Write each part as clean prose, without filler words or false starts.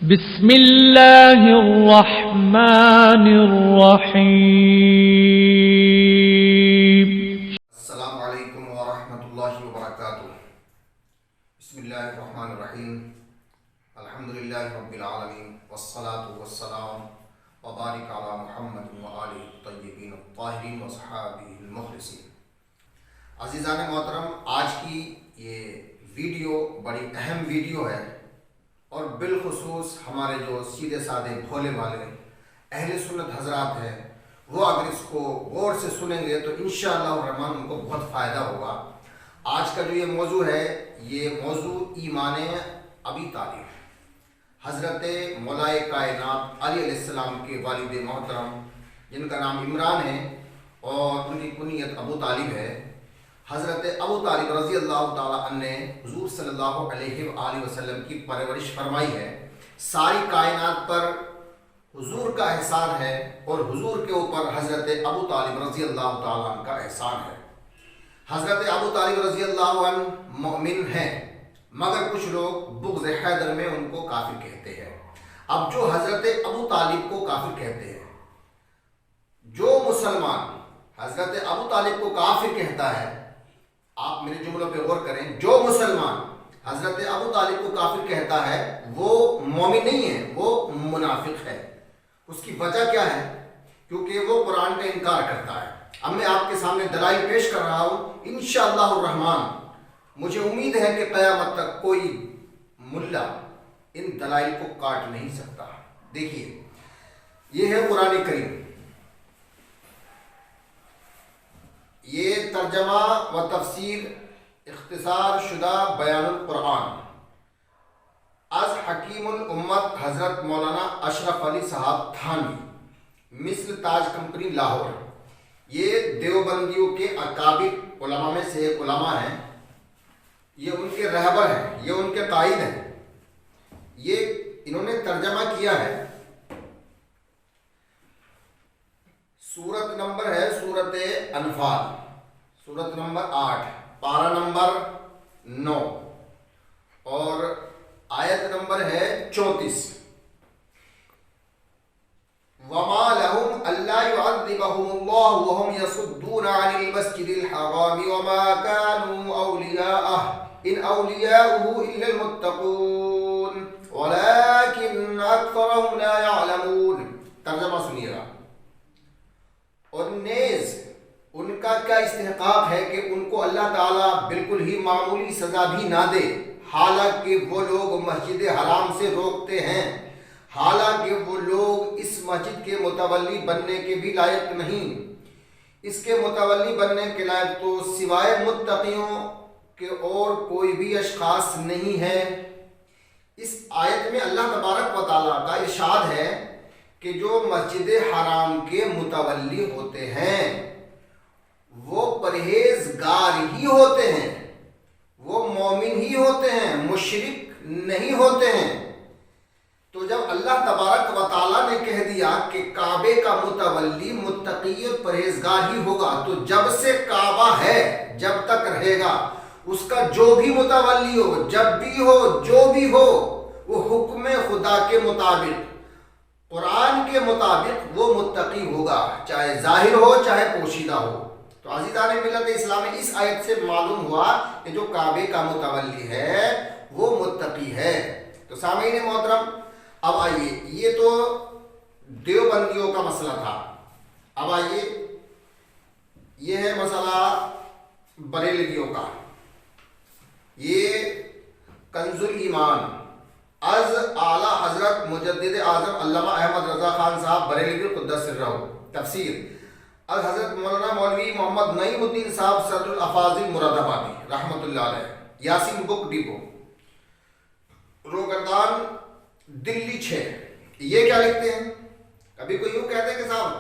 بسم اللہ الرحمن الرحیم۔ السلام علیکم ورحمۃ اللہ وبرکاتہ۔ بسم اللہ الرحمن الرحیم۔ الحمدللہ رب العالمین والصلاة والسلام وبارک علی محمد وآلہ الطیبین الطاہرین وصحابہ المخلصین۔ عزیزان محترم، آج کی یہ ویڈیو بڑی اہم ویڈیو ہے اور بالخصوص ہمارے جو سیدھے سادے بھولے والے اہل سنت حضرات ہیں، وہ اگر اس کو غور سے سنیں گے تو انشاءاللہ الرحمن ان کو بہت فائدہ ہوگا۔ آج کا جو یہ موضوع ہے، یہ موضوع ایمان ابی طالب، حضرت مولائے کائنات علی علیہ السلام کے والد محترم جن کا نام عمران ہے اور ان کی کنیت ابو طالب ہے۔ حضرت ابو طالب رضی اللہ تعالیٰ عنہ نے حضور صلی اللہ علیہ وآلہ وسلم کی پرورش فرمائی ہے۔ ساری کائنات پر حضور کا احسان ہے اور حضور کے اوپر حضرت ابو طالب رضی اللہ تعالیٰ عنہ کا احسان ہے۔ حضرت ابو طالب رضی اللہ عنہ مومن ہیں، مگر کچھ لوگ بغض حیدر میں ان کو کافر کہتے ہیں۔ اب جو حضرت ابو طالب کو کافر کہتے ہیں، جو مسلمان حضرت ابو طالب کو کافر کہتا ہے، آپ میرے جملوں پہ غور کریں، جو مسلمان حضرت ابو طالب کو کافر کہتا ہے وہ مومن نہیں ہے، وہ منافق ہے۔ اس کی وجہ کیا ہے؟ کیونکہ وہ قرآن کا انکار کرتا ہے۔ اب میں آپ کے سامنے دلائل پیش کر رہا ہوں، انشاءاللہ الرحمن مجھے امید ہے کہ قیامت تک کوئی ملا ان دلائل کو کاٹ نہیں سکتا۔ دیکھیے، یہ ہے قرآن کریم، یہ ترجمہ و تفسیر اختصار شدہ بیان القرآن از حکیم الامت حضرت مولانا اشرف علی صاحب تھانوی، مثل تاج کمپنی لاہور۔ یہ دیوبندیوں کے اکابر علماء میں سے ایک علماء ہیں، یہ ان کے رہبر ہیں، یہ ان کے قائد ہیں۔ یہ انہوں نے ترجمہ کیا ہے، سورت نمبر ہے سورت انفال، سورت نمبر 8، پارہ نمبر 9 اور آیت نمبر ہے 34۔ وَمَا لَهُمْ أَلَّا يُعَذِّبَهُمُ اللَّهُ وَهُمْ يَصُدُّونَ عَنِ الْمَسْجِدِ الْحَرَامِ وَمَا كَانُوا أَوْلِيَاءَهُ إِنْ أَوْلِيَاؤُهُ إِلَّا الْمُتَّقُونَ وَلَكِنَّ أَكْثَرَهُمْ لَا يَعْلَمُونَ۔ ترجمہ سنیے گا۔ اور نیز ان کا کیا استحقاق ہے کہ ان کو اللہ تعالیٰ بالکل ہی معمولی سزا بھی نہ دے، حالانکہ وہ لوگ مسجد حرام سے روکتے ہیں، حالانکہ وہ لوگ اس مسجد کے متولی بننے کے بھی لائق نہیں۔ اس کے متولی بننے کے لائق تو سوائے متقیوں کے اور کوئی بھی اشخاص نہیں ہے۔ اس آیت میں اللہ تبارک و تعالیٰ کا ارشاد ہے کہ جو مسجد حرام کے متولی ہوتے ہیں وہ پرہیزگار ہی ہوتے ہیں، وہ مومن ہی ہوتے ہیں، مشرک نہیں ہوتے ہیں۔ تو جب اللہ تبارک و تعالیٰ نے کہہ دیا کہ کعبے کا متولی متقی پرہیزگار ہی ہوگا، تو جب سے کعبہ ہے جب تک رہے گا اس کا جو بھی متولی ہو، جب بھی ہو، جو بھی ہو، وہ حکم خدا کے مطابق، قرآن کے مطابق وہ متقی ہوگا، چاہے ظاہر ہو چاہے پوشیدہ ہو۔ تو عزیزان ملت اسلام، اس آیت سے معلوم ہوا کہ جو کعبے کا متولی ہے وہ متقی ہے۔ تو سامعین محترم، اب آئیے، یہ تو دیوبندیوں کا مسئلہ تھا۔ اب آئیے، یہ ہے مسئلہ بریلویوں کا۔ یہ کنز الایمان از اعلیٰ حضرت مجدد اعظم علامہ احمد رضا خان صاحب بریلوی قدس سرہ، تفسیر از حضرت مولانا مولوی محمد نعیم الدین صاحب صدر الافاضل مراد آبادی رحمۃ اللہ علیہ، یاسین بک ڈپو، روگردان دلی 6۔ یہ کیا لکھتے ہیں؟ کبھی کوئی یوں کہتے ہیں کہ صاحب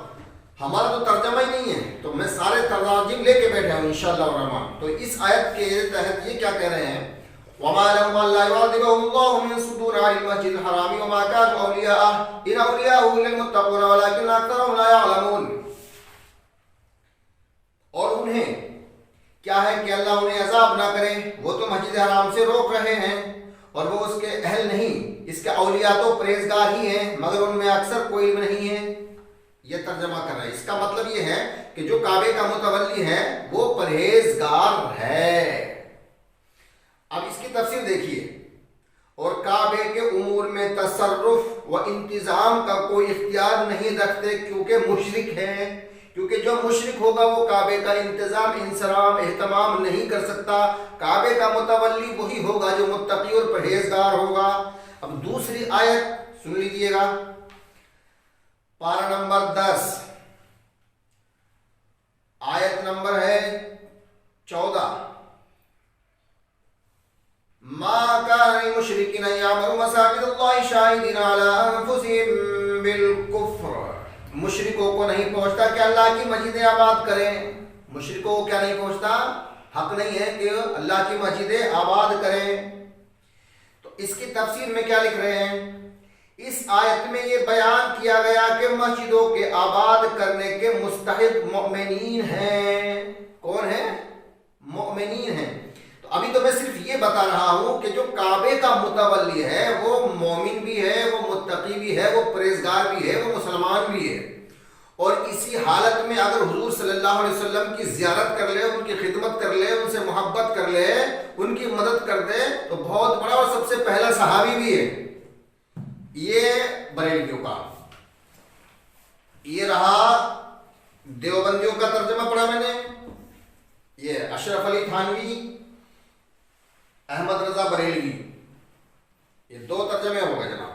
ہمارا تو ترجمہ ہی نہیں ہے، تو میں سارے تراجم لے کے بیٹھا ہوں انشاءاللہ الرحمن۔ تو اس آیت کے تحت یہ کیا کہہ رہے ہیں؟ وَمَا لَهُمْ أَلَّا يُعَذِّبَهُمُ اللَّهُ مِنْ صُدُورِ عَنِ الْمَسْجِدِ الْحَرَامِ وَمَا كَانُوا أَوْلِيَاءَهُ إِنْ أَوْلِيَاؤُهُ إِلَّا الْمُتَّقُونَ وَلَكِنَّ أَكْثَرَهُمْ لَا يَعْلَمُونَ۔ اور انہیں کیا ہے کہ اللہ انہیں عذاب نہ کرے، وہ تو مسجد حرام سے روک رہے ہیں، اور وہ اس کے اہل نہیں، اس کے اولیاء تو پرہیزگار ہی ہیں مگر ان میں اکثر کوئی علم نہیں ہے. یہ ترجمہ کر رہا ہے. اس کا مطلب یہ ہے کہ جو کعبے کا متولی ہے وہ پرہیزگار ہے. اب اس کی تفسیر دیکھیے. اور کعبے کے امور میں تصرف و انتظام کا کوئی اختیار نہیں رکھتے کیونکہ مشرک ہے. کیونکہ جو مشرک ہوگا وہ کعبے کا انتظام، انصراف، اہتمام نہیں کر سکتا. کعبے کا متولی وہی ہوگا جو متقی اور پرہیزگار ہوگا. اب دوسری آیت سن لیجئے گا، پارہ نمبر 10، آیت نمبر ہے 14. ما كان للمشركين ان يعمروا مساجد الله شاهدين على انفسهم بالكفر. مشرکوں کو نہیں پہنچتا کہ اللہ کی مسجدیں آباد کریں. مشرکوں کو کیا نہیں پہنچتا؟ حق نہیں ہے کہ اللہ کی مسجدیں آباد کریں. تو اس کی تفسیر میں کیا لکھ رہے ہیں؟ اس آیت میں یہ بیان کیا گیا کہ مسجدوں کے آباد کرنے کے مستحق مؤمنین ہیں. کون ہیں؟ مؤمنین ہیں. ابھی تو میں صرف یہ بتا رہا ہوں کہ جو کعبے کا متولی ہے وہ مومن بھی ہے، وہ متقی بھی ہے، وہ پرہیزگار بھی ہے، وہ مسلمان بھی ہے. اور اسی حالت میں اگر حضور صلی اللہ علیہ وسلم کی زیارت کر لے، ان کی خدمت کر لے، ان سے محبت کر لے، ان کی مدد کر دے تو بہت بڑا اور سب سے پہلا صحابی بھی ہے. یہ بریلویوں کا. یہ رہا دیوبندیوں کا ترجمہ پڑھا میں نے، یہ اشرف علی تھانوی، احمد رضا بریلوی. یہ دو ترجمے ہو گئے جناب.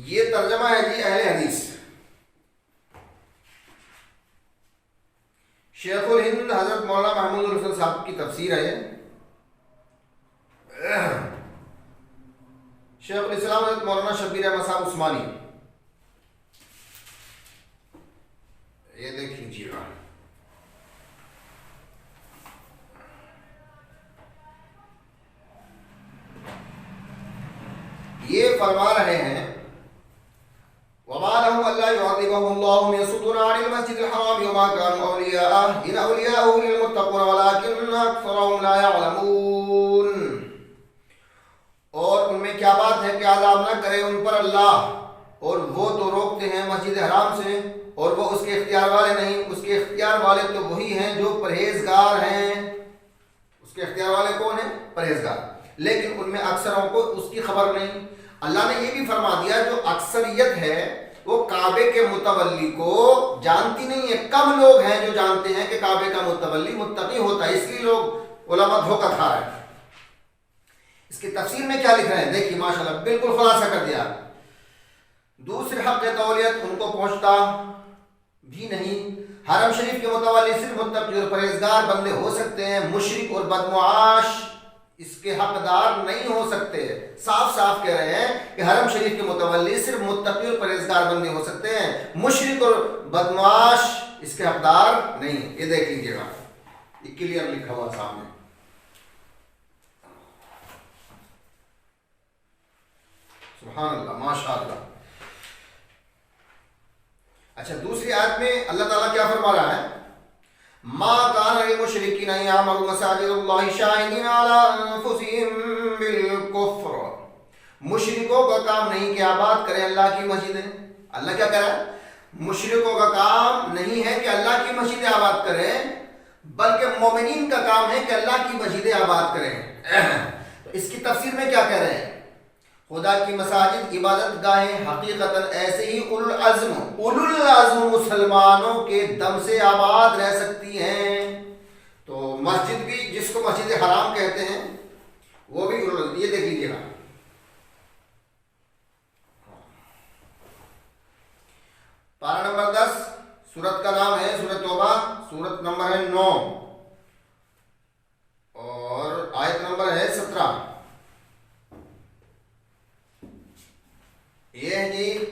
یہ ترجمہ ہے جی اہل حدیث. شیخ الہند حضرت مولانا محمود الحسن صاحب کی تفسیر ہے. شیخ الاسلام حضرت مولانا شبیر احمد صاحب عثمانی. یہ دیکھ لیجیے گا. یہ فرما رہے ہیں وَمَا لَهُمْ أَلَّا يُعَذِّبَهُمُ اللَّهُ يَصُدُّونَ عَنِ الْمَسْجِدِ الْحَرَامِ وَمَا كَانُوا أَوْلِيَاءَهُ إِنْ أَوْلِيَاؤُهُ إِلَّا الْمُتَّقُونَ وَلَٰكِنَّ أَكْثَرَهُمْ لَا يَعْلَمُونَ. اور ان میں کیا بات ہے کہ عذاب نہ کرے ان پر اللہ، اور وہ تو روکتے ہیں مسجد حرام سے، اور وہ اس کے اختیار والے نہیں. اس کے اختیار والے تو وہی ہیں جو پرہیزگار ہیں. اس کے اختیار والے کون ہیں؟ پرہیزگار. لیکن ان میں اکثروں کو اس کی خبر نہیں. اللہ نے یہ بھی فرما دیا جو اکثریت ہے وہ کعبے کے متولی کو جانتی نہیں ہے. کم لوگ ہیں جو جانتے ہیں کہ کعبے کا متولی متقی ہوتا ہے. اس لیے لوگ علماء دھوکہ کھا رہے ہیں. اس کی تفسیر میں کیا لکھ رہے ہیں دیکھیے ماشاءاللہ بالکل خلاصہ کر دیا. دوسرے حق تولیت ان کو پہنچتا بھی نہیں. حرم شریف کے متولی صرف متقی اور پرہیزگار بندے ہو سکتے ہیں. مشرک اور بدمعاش اس کے حقدار نہیں ہو سکتے. صاف صاف کہہ رہے ہیں کہ حرم شریف کے متولی صرف متقی اور پرہیزگار بندے ہو سکتے ہیں. مشرک اور بدمعاش اس کے حقدار نہیں. یہ دیکھ لیجیے گا، یہ کلیئر لکھا ہوا سامنے. سبحان اللہ، ماشاء اللہ. اچھا دوسری آیت میں اللہ تعالیٰ کیا فرما رہا ہے؟ ما كان للمشركين ان يعمروا مساجد الله شاهدين على انفسهم بالكفر. مشرکوں کا کام نہیں کہ آباد کریں اللہ کی مسجدیں. اللہ کیا کہہ رہا ہے؟ مشرکوں کا کام نہیں ہے کہ اللہ کی مسجدیں آباد کریں، بلکہ مومنین کا کام ہے کہ اللہ کی مسجدیں آباد کریں. تو اس کی تفسیر میں کیا کہہ رہے ہیں؟ خدا کی مساجد عبادت گاہیں حقیقتاً ایسے ہی اولو العزم مسلمانوں کے دم سے آباد رہ سکتی ہیں. تو مسجد بھی جس کو مسجد حرام کہتے ہیں وہ بھی یہ دیکھ لیجیے گا. پارہ نمبر 10 سورت کا نام ہے سورت توبہ، سورت نمبر ہے 9 اور آیت نمبر ہے 17. یہ ہے جی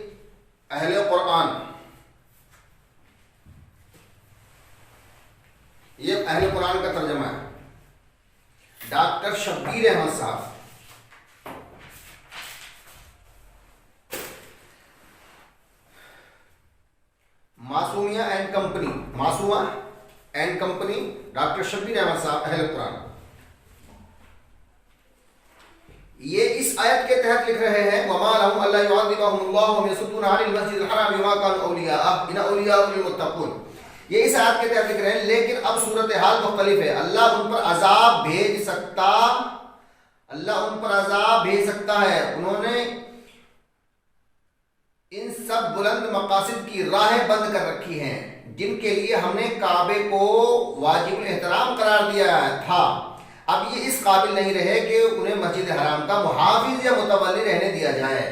اہل قرآن. یہ اہل قرآن کا ترجمہ ہے doctor Shabbir Ahmed Sahab. Masoomia and company, Masooma and company, doctor Shabbir Ahmed Sahab, اہل قرآن، یہ اس آیت کے تحت لکھ رہے ہیں وَمَا لَهُمْ أَلَّا يُعَذِّبَهُمُ اللَّهُ وَهُمْ يَصُدُّونَ عَنِ الْمَسْجِدِ الْحَرَامِ وَمَا كَانُوا أَوْلِيَاءَهُ إِنْ أَوْلِيَاؤُهُ إِلَّا الْمُتَّقُونَ، یہ اس آیت کے تحت لکھ رہے ہیں، لیکن اب صورتحال مختلف ہے۔ اللہ ان پر عذاب بھیج سکتا ہے۔ انہوں نے ان سب بلند مقاصد کی راہیں بند کر رکھی ہیں جن کے لیے ہم نے کعبے کو واجب الاحترام قرار دیا تھا۔ اب یہ اس قابل نہیں رہے کہ انہیں مسجد حرام کا محافظ یا متولی رہنے دیا جائے۔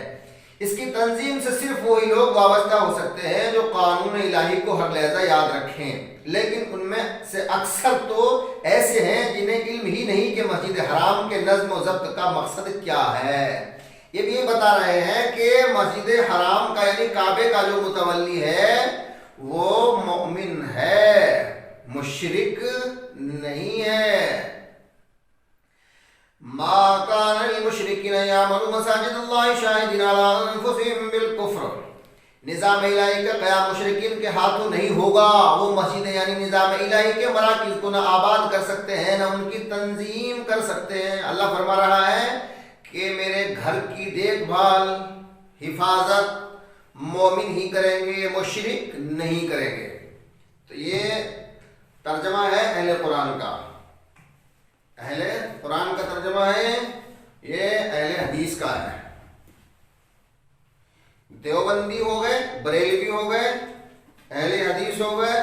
اس کی تنظیم سے صرف وہی لوگ وابستہ ہو سکتے ہیں جو قانون الہی کو ہر لحظہ یاد رکھیں، لیکن ان میں سے اکثر تو ایسے ہیں جنہیں علم ہی نہیں کہ مسجد حرام کے نظم و ضبط کا مقصد کیا ہے۔ یہ بھی بتا رہے ہیں کہ مسجد حرام کا یعنی کعبے کا جو متولی ہے وہ مومن ہے، مشرک نہیں ہے۔ ما كان للمشركين يعملوا مساجد الله شاهدين على انفسهم بالكفر، نظام الہی کا قیام مشرکین کے ہاتھوں نہیں ہوگا۔ وہ مسجد یعنی نظام الہی کے مراکز کو نہ آباد کر سکتے ہیں نہ ان کی تنظیم کر سکتے ہیں۔ اللہ فرما رہا ہے کہ میرے گھر کی دیکھ بھال حفاظت مومن ہی کریں گے، مشرک نہیں کریں گے۔ تو یہ ترجمہ ہے اہل قرآن کا۔ اہل قرآن کا ترجمہ ہے، یہ اہل حدیث کا ہے۔ دیوبندی ہو گئے، بریلوی ہو گئے، اہل حدیث ہو گئے،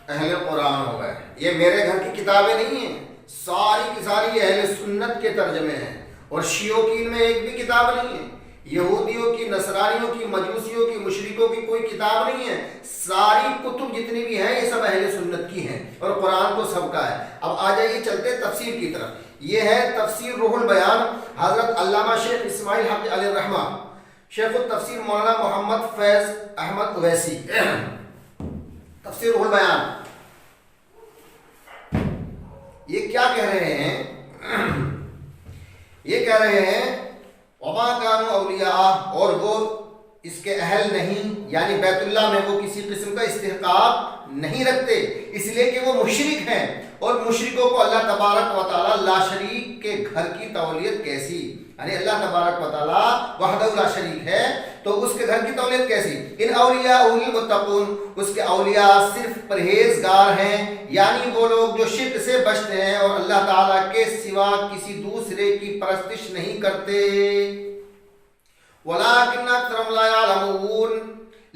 اہل قرآن ہو گئے۔ یہ میرے گھر کی کتابیں نہیں ہیں، ساری کی ساری اہل سنت کے ترجمے ہیں، اور شیعوں کی ان میں ایک بھی کتاب نہیں ہے، یہودیوں کی، نصرانیوں کی، مجوسیوں کی، مشرکوں کی کوئی کتاب نہیں ہے۔ ساری کتب جتنی بھی ہیں یہ سب اہل سنت کی ہیں، اور قرآن تو سب کا ہے۔ اب آ جائیے چلتے تفسیر کی طرف۔ یہ ہے تفسیر روح البیان، حضرت علامہ شیخ اسماعیل حق علیہ الرحمہ، شیخ التفسیر مولانا محمد فیض احمد اویسی۔ تفسیر روح البیان یہ کیا کہہ رہے ہیں؟ یہ کہہ رہے ہیں وما كانوا اولیاء، اور وہ اس کے اہل نہیں، یعنی بیت اللہ میں وہ کسی قسم کا استحقاق نہیں رکھتے، اس لیے کہ وہ مشرک ہیں، اور مشرکوں کو اللہ تبارک و تعالی لا شریک کے گھر کی تولیت کیسی، یعنی اللہ تبارک و تعالی وحدہ لا شریک ہے تو اس کے گھر کی تولیت کیسی؟ ان اولیاء المتقون، اس کے اولیاء صرف پرہیزگار ہیں، یعنی وہ لوگ جو شرک سے بچتے ہیں اور اللہ تعالیٰ کے سوا کسی دوسرے کی پرستش نہیں کرتے۔ وَلَٰكِنَّ أَكْثَرَهُمْ لَا يَعْلَمُونَ،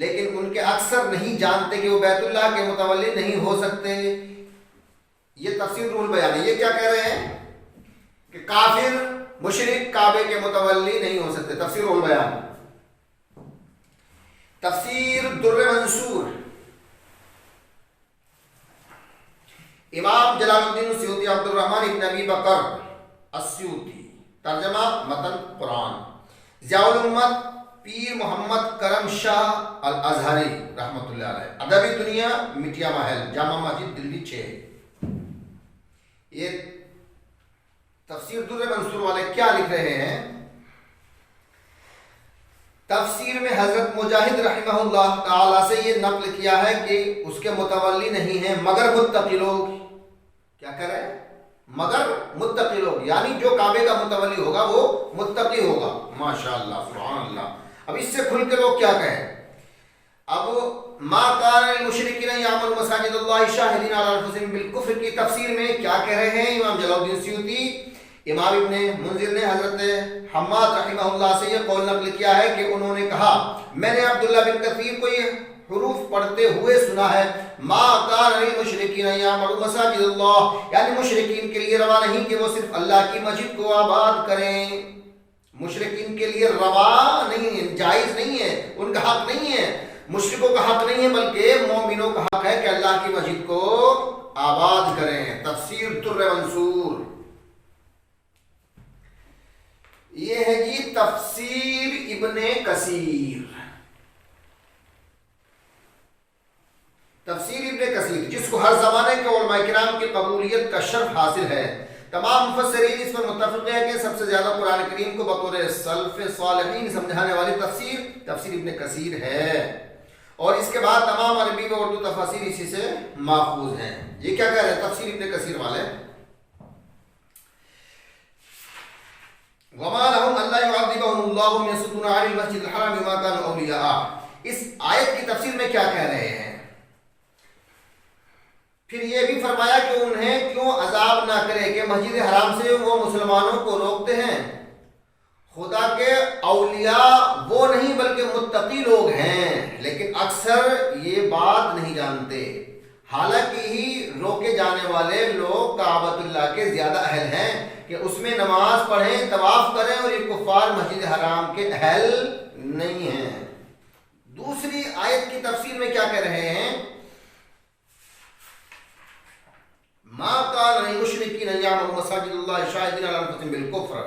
لیکن ان کے اکثر نہیں جانتے کہ وہ بیت اللہ کے متولی نہیں ہو سکتے۔ یہ تفسیر روح البیان ہے۔ یہ کیا کہہ رہے ہیں کہ کافر مشرک کعبے کے متولی نہیں ہو سکتے۔ تفسیر روح البیان۔ تفسیر در منصور، امام جلال الدین السیوطی عبد الرحمن ابن ابی بکر السیوطی، ترجمہ متن قرآن، ضیاء الامت پیر محمد کرم شاہ الازہری رحمۃ اللہ علیہ، ادبی دنیا، مٹیا محل، جامع مسجد دلی 6۔ یہ تفسیر در منصور والے کیا لکھ رہے ہیں؟ تفسیر میں حضرت مجاہد رحمہ اللہ تعالی سے یہ نقل کیا ہے کہ اس کے متولی نہیں ہیں مگر متقی لوگ۔ کیا کہہ رہے ہیں؟ مگر متقی لوگ، یعنی جو کعبے کا متولی ہوگا وہ متقی ہوگا۔ ماشاءاللہ، سبحان اللہ۔ اب اس سے کھل کے لوگ کیا کہیں؟ اب ما کان للمشرکین یعملوا مساجد اللہ شاہدین علی انفسہم بالکفر کی تفسیر میں کیا کہہ رہے ہیں امام جلال الدین سیوطی؟ امام ابن منذر نے حضرت حماد رحمہ اللہ سے یہ قول نقل کیا ہے کہ انہوں نے کہا میں نے عبداللہ بن کثیر کو یہ حروف پڑھتے ہوئے سنا ہے، ما کان للمشرکین یعملوا مساجد اللہ، یعنی مشرکین کے لیے روا نہیں کہ وہ صرف اللہ کی مسجد کو آباد کریں۔ مشرکین کے لیے روا نہیں ہے، جائز نہیں ہے، ان کا حق نہیں ہے، مشرکوں کا حق نہیں ہے، بلکہ مومنوں کا حق ہے کہ اللہ کی مسجد کو آباد کریں۔ تفسیر در منصور۔ یہ ہے جی تفسیر ابن کثیر۔ تفسیر ابن کثیر جس کو ہر زمانے کے علماء کرام کی قبولیت کا شرف حاصل ہے۔ تمام مفسرین اس پر متفق ہے کہ سب سے زیادہ قرآن کریم کو بطور سلف صالحین سمجھانے والی تفسیر ابن کثیر ہے، اور اس کے بعد تمام عربی و اردو تفاسیر اسی سے ماخوذ ہیں. یہ کیا کہہ رہے ہیں تفسیر ابن کثیر والے؟ وَمَا لَهُمْ أَلَّا يُعَذِّبَهُمُ اللَّهُ وَهُمْ يَصُدُّونَ عَنِ الْمَسْجِدِ الْحَرَامِ وَمَا كَانُوا أَوْلِيَاءَهُ. اس آیت کی تفسیر میں کیا کہہ رہے ہیں؟ پھر یہ بھی فرمایا کہ انہیں کیوں عذاب نہ کرے کہ مسجد حرام سے وہ مسلمانوں کو روکتے ہیں. خدا کے اولیاء وہ نہیں بلکہ متقی لوگ ہیں، لیکن اکثر یہ بات نہیں جانتے. حالانکہ ہی روکے جانے والے لوگ کعبۃ اللہ کے زیادہ اہل ہیں کہ اس میں نماز پڑھیں، طواف کریں، اور یہ کفار مسجد حرام کے اہل نہیں ہیں. دوسری آیت کی تفسیر میں کیا کہہ رہے ہیں؟ ما کان للمشرکین ان یعمروا مساجد اللہ شاہدین علی انفسہم بالکفر.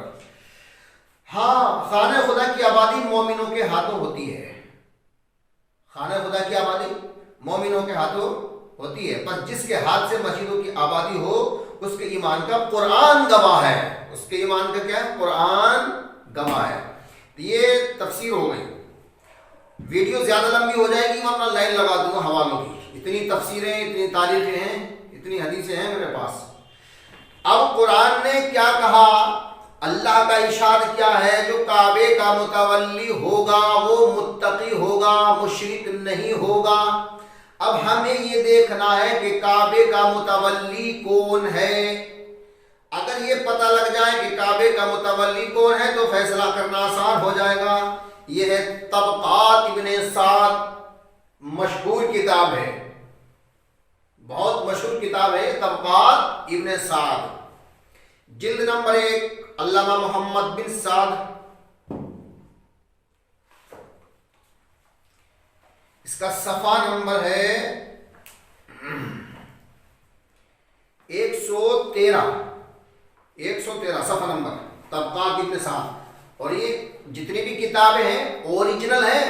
ہاں، خانہ خدا کی آبادی مومنوں کے ہاتھوں ہوتی ہے. خانہ خدا کی آبادی مومنوں کے ہاتھوں ہوتی ہے، پر جس کے ہاتھ سے مسجدوں کی آبادی ہو اس کے ایمان کا قرآن گواہ ہے. اس کے ایمان کا کیا ہے؟ قرآن گواہ ہے. یہ تفسیر ہو گئی. ویڈیو زیادہ لمبی ہو جائے گی، ورنہ لائن لگا دوں گا حوالوں کی. اتنی تفسیریں، اتنی تاریخیں ہیں، اتنی حدیثیں ہیں میرے پاس. اب قرآن نے کیا کہا، اللہ کا ارشاد کیا ہے؟ جو کعبے کا متولی ہوگا وہ متقی ہوگا، مشرک نہیں ہوگا. اب ہمیں یہ دیکھنا ہے کہ کعبے کا متولی کون ہے. اگر یہ پتہ لگ جائے کہ کعبے کا متولی کون ہے تو فیصلہ کرنا آسان ہو جائے گا. یہ ہے طبقات ابن سعد، مشہور کتاب ہے، بہت مشہور کتاب ہے طبقات ابن سعد. جلد نمبر 1، علامہ محمد بن سعد. اس کا صفحہ نمبر ہے 113 صفحہ نمبر طبقات ابن سعد. اور یہ جتنی بھی کتابیں ہیں اوریجنل ہیں،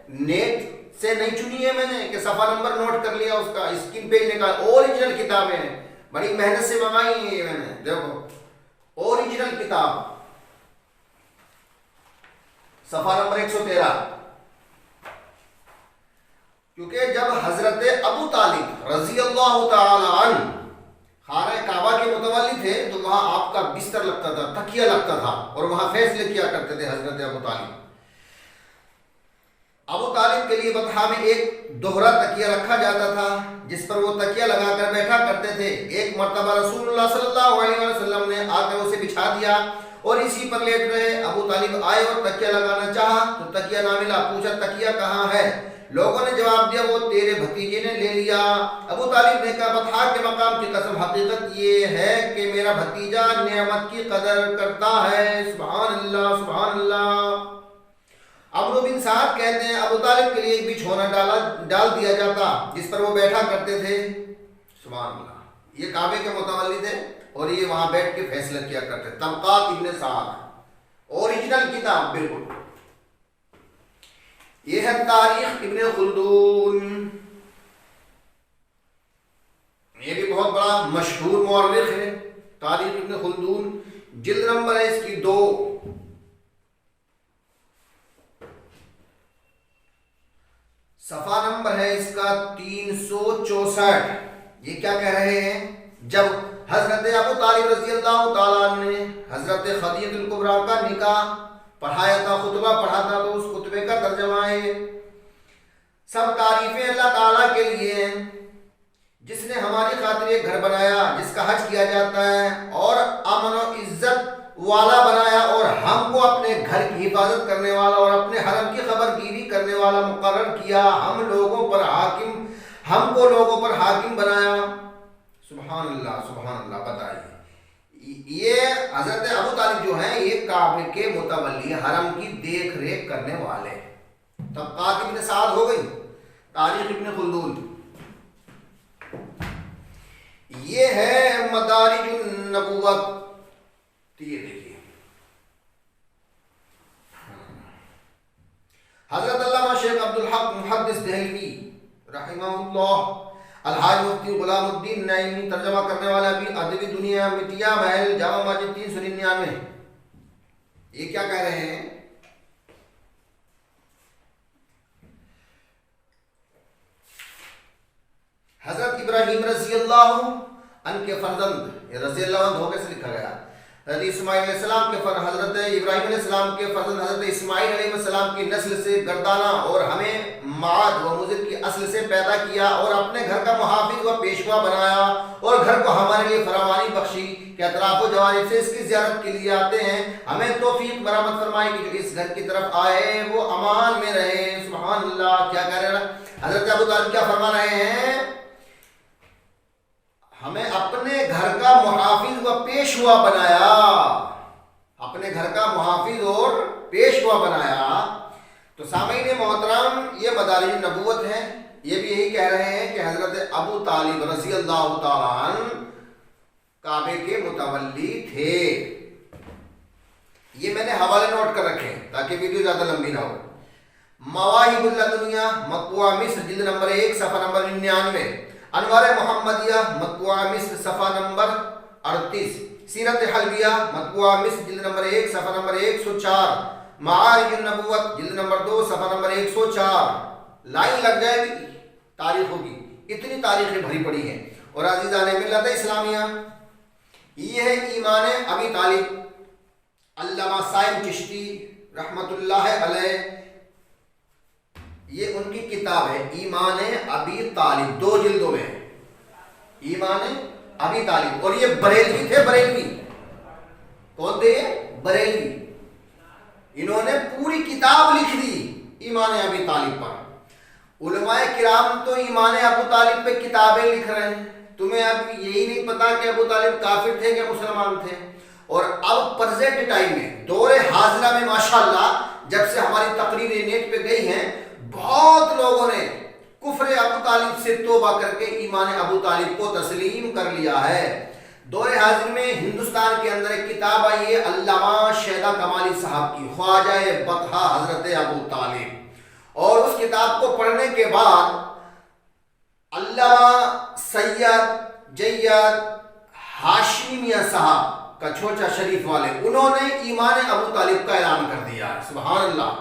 نیٹ سے نہیں چنی ہے میں نے کہ صفحہ نمبر نوٹ کر لیا اس کا اسکرین پہ نکال. اوریجنل کتابیں ہیں، بڑی محنت سے منگائی ہیں یہ میں نے. دیکھو اوریجنل کتاب، صفحہ نمبر 113. کیونکہ جب حضرت ابو طالب رضی اللہ تعالی عنہ خانہ کعبہ کے متولی تھے تو وہاں آپ کا بستر لگتا تھا، تکیہ لگتا تھا، اور وہاں فیصلے کیا کرتے تھے حضرت ابو طالب. ابو طالب کے لیے بطحا میں ایک دوہرا تکیہ رکھا جاتا تھا جس پر وہ تکیہ لگا کر بیٹھا کرتے تھے. ایک مرتبہ رسول اللہ صلی اللہ علیہ وسلم نے آ کر اسے بچھا دیا اور اسی پر لیٹ رہے. ابو طالب آئے اور تکیہ لگانا چاہا تو تکیہ نہ ملا. پوچھا تکیہ کہاں ہے؟ لوگوں نے جواب دیا وہ تیرے بھتیجے نے لے لیا. ابو طالب نے کہا بطحا کے مقام کی قسم، حقیقت یہ ہے کہ میرا بھتیجا نعمت کی قدر کرتا ہے. سبحان اللہ سبحان اللہ. عمرو بن سعد کہتے ہیں ابو طالب کے لیے ایک بچھونا ڈال دیا جاتا جس پر وہ بیٹھا کرتے تھے. سبحان اللہ. یہ کعبے کے متولی تھے اور یہ وہاں بیٹھ کے فیصلہ کیا کرتے. طبقات ابن سعد، اوریجنل کتاب بالکل. یہ ہے تاریخ ابن خلدون. یہ بھی بہت بڑا مشہور مورخ ہے. تاریخ ابن خلدون، جلد نمبر ہے اس کی 2، صفحہ نمبر ہے اس کا 364. یہ کیا کہہ رہے ہیں؟ جب حضرت ابو طالب رضی اللہ تعالیٰ عنہ نے حضرت خدیجہ الکبریٰ کا نکاح پڑھایا تھا، خطبہ پڑھا تھا، تو اس خطبے کا ترجمہ ہے سب تعریفیں اللہ تعالیٰ کے لیے ہیں جس نے ہماری خاطر ایک گھر بنایا جس کا حج کیا جاتا ہے، اور امن و عزت والا بنایا، اور ہم کو اپنے گھر کی حفاظت کرنے والا اور اپنے حرم کی خبر گیری کرنے والا مقرر کیا. ہم کو لوگوں پر حاکم بنایا. سبحان اللہ سبحان اللہ. بتائیے یہ حضرت ابو طالب جو ہیں یہ کعبے کے متولی، حرم کی دیکھ ریکھ کرنے والے. طبقات ابن سعد ہو گئی، تاریخ ابن خلدون. یہ ہے مدارج النبوت. یہ دیکھیے حضرت علامہ شیخ عبدالحق محدث دہلوی رحمہ اللہ، الحاج مفتی غلام الدین نعیمی ترجمہ کرنے والا بھی ادبی دنیا، مٹیا محل، جامع مسجد 399. یہ کیا کہہ رہے ہیں؟ حضرت ابراہیم رضی اللہ عنہ کے فرزند، رضی اللہ عنہ دھوکے سے لکھا گیا، حضرت اسماعیل علیہ السلام کے حضرت ابراہیم علیہ السلام کے فرزند حضرت اسماعیل علیہ السلام کی نسل سے گردانہ اور ہمیں معاد و مضر کی اصل سے پیدا کیا اور اپنے گھر کا محافظ و پیشوا بنایا اور گھر کو ہمارے لیے فراوانی بخشی کہ اطراف و جوانب سے اس کی زیارت کے لیے آتے ہیں، ہمیں توفیق مرحمت فرمائے کہ جو اس گھر کی طرف آئے وہ امان میں رہے۔ سبحان اللہ، کیا کہہ رہے ہیں حضرت ابو طالب، کیا فرما رہے ہیں؟ ہمیں اپنے گھر کا محافظ و پیشوا بنایا، اپنے گھر کا محافظ اور پیشوا بنایا۔ تو سامعین محترم، یہ مدارج نبوت ہے، یہ بھی یہی کہہ رہے ہیں کہ حضرت ابو طالب رضی اللہ تعالیٰ عنہ کعبے کے متولی تھے۔ یہ میں نے حوالے نوٹ کر رکھے ہیں تاکہ ویڈیو زیادہ لمبی نہ ہو۔ مواہب اللدنیہ مطبوعہ مصر جلد نمبر 1 صفحہ نمبر 99، انوار محمدیہ مطبوعہ مصر صفحہ نمبر 38، سیرت حلبیہ مطبوعہ مصر جلد نمبر 1 صفحہ نمبر 104، معارج النبوت جلد نمبر 2 صفحہ نمبر 104۔ لائن لگ جائے گی، تاریخ ہوگی، اتنی تاریخیں بھری پڑی ہیں۔ اور عزیزان ملت اسلامیہ، یہ ہے ایمان ابی طالب۔ علامہ صائب چشتی رحمت اللہ علیہ، یہ ان کی کتاب ہے ایمان ابی طالب، 2 جلدوں میں ایمان ابی طالب۔ اور یہ بریلوی تھے، بریلوی کون تھے؟ بریلوی۔ انہوں نے پوری کتاب لکھ دی ایمان ابی طالب پر۔ علماء کرام تو ایمان ابو طالب پہ کتابیں لکھ رہے ہیں، تمہیں اب یہی نہیں پتا کہ ابو طالب کافر تھے کہ مسلمان تھے۔ اور اب پرزینٹ ٹائم میں، دور حاضرہ میں ماشاءاللہ جب سے ہماری تقریریں نیٹ پہ گئی ہیں، بہت لوگوں نے کفر ابو طالب سے توبہ کر کے ایمان ابو طالب کو تسلیم کر لیا ہے۔ دور حاضر میں ہندوستان کے اندر ایک کتاب آئی ہے علامہ شیدہ کمالی صاحب کی، خواجہ بطحہ حضرت ابو طالب، اور اس کتاب کو پڑھنے کے بعد علامہ سید جید ہاشمی میاں صاحب کچھوچا شریف والے، انہوں نے ایمان ابو طالب کا اعلان کر دیا۔ سبحان اللہ،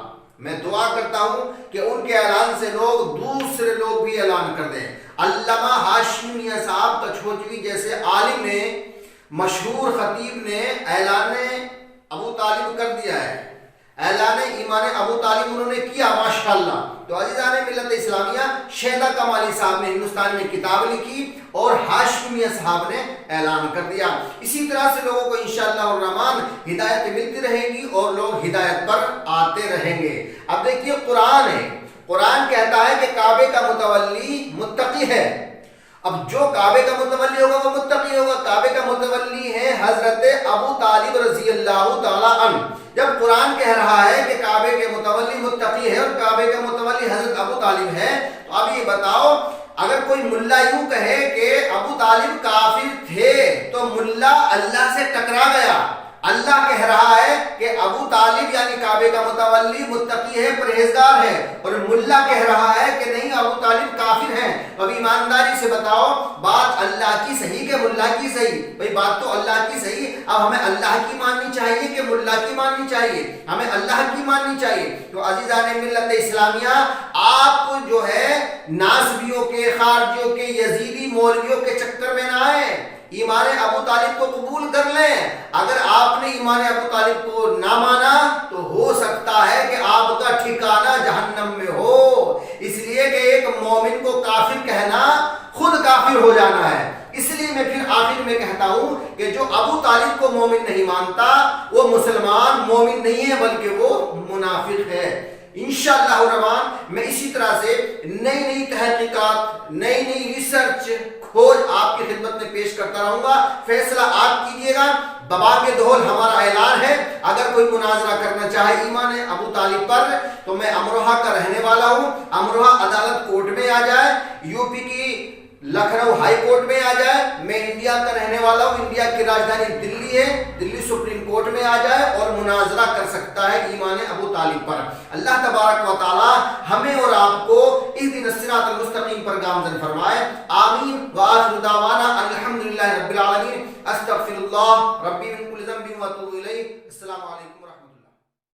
میں دعا کرتا ہوں کہ ان کے اعلان سے لوگ دوسرے لوگ بھی اعلان کر دیں۔ علامہ ہاشمی میاں صاحب کچھوچوی جیسے عالم نے، مشہور خطیب نے اعلان ابو طالب کر دیا ہے، اعلان ایمان ابو طالب انہوں نے کیا ماشاءاللہ۔ تو عزیزان ملت اسلامیہ، شیدہ کمالی صاحب نے ہندوستان میں کتاب لکھی اور ہاشمی میاں صاحب نے اعلان کر دیا۔ اسی طرح سے لوگوں کو انشاءاللہ الرحمن ہدایت ملتی رہے گی اور لوگ ہدایت پر آتے رہیں گے۔ اب دیکھیے قرآن ہے، قرآن کہتا ہے کہ کعبے کا متولی متقی ہے۔ اب جو کعبے کا متولی ہوگا وہ متقی ہوگا۔ کعبے کا متولی ہے حضرت ابو طالب رضی اللہ تعالی عنہ۔ جب قرآن کہہ رہا ہے کہ کعبے کے متولی متقی ہے اور کعبے کا متولی حضرت ابو طالب ہے، تو اب یہ بتاؤ، اگر کوئی ملا یوں کہے کہ ابو طالب کافر تھے تو ملا اللہ سے ٹکرا گیا۔ اللہ کہہ رہا ہے کہ ابو طالب یعنی کعبے کا متولی متقی ہے، پرہیزگار ہے، اور ملا کہہ رہا ہے کہ نہیں ابو طالب کافر ہیں۔ اب ایمانداری سے بتاؤ، بات اللہ کی صحیح کہ ملا کی صحیح؟ بھئی بات تو اللہ کی صحیح، اب ہمیں اللہ کی ماننی چاہیے کہ ملا کی ماننی چاہیے؟ ہمیں اللہ کی ماننی چاہیے۔ تو عزیزان ملت اسلامیہ، آپ جو ہے ناصبیوں کے، خارجیوں کے، یزیدی مولویوں کے چکر میں نہ آئیں، ایمان ابو طالب کو قبول کر لیں۔ اگر آپ نے ایمان ابو طالب کو نہ مانا تو ہو سکتا ہے کہ آپ کا ٹھکانہ جہنم میں ہو، اس لیے کہ ایک مومن کو کافر کہنا خود کافر ہو جانا ہے۔ اس لیے میں پھر آخر میں کہتا ہوں کہ جو ابو طالب کو مومن نہیں مانتا وہ مسلمان مومن نہیں ہے بلکہ وہ منافق ہے۔ انشاءاللہ الرحمن میں اسی طرح سے نئی نئی تحقیقات، نئی نئی ریسرچ کھوج آپ کی خدمت میں پیش کرتا رہوں گا۔ فیصلہ آپ کیجئے گا۔ بباغ دہل ہمارا اعلان ہے، اگر کوئی مناظرہ کرنا چاہے ایمان ابو طالب پر تو میں امروہہ کا رہنے والا ہوں، امروہہ عدالت کورٹ میں آ جائے، یو پی کی لکھنؤ ہائی کورٹ میں آ جائے، میں انڈیا کا رہنے والا ہوں، انڈیا کی راجدھانی دلی ہے، دلی سپریم کورٹ میں آ جائے اور مناظرہ کر سکتا ہے ایمان ابو طالب پر۔ اللہ تبارک و تعالی ہمیں اور آپ کو اہدنا الصراط المستقیم پر گامزن فرمائے، آمین۔ وآخر دعوانا الحمدللہ رب العالمین، استغفر اللہ ربی من کل ذنب واتوب الیہ۔ السلام علیکم۔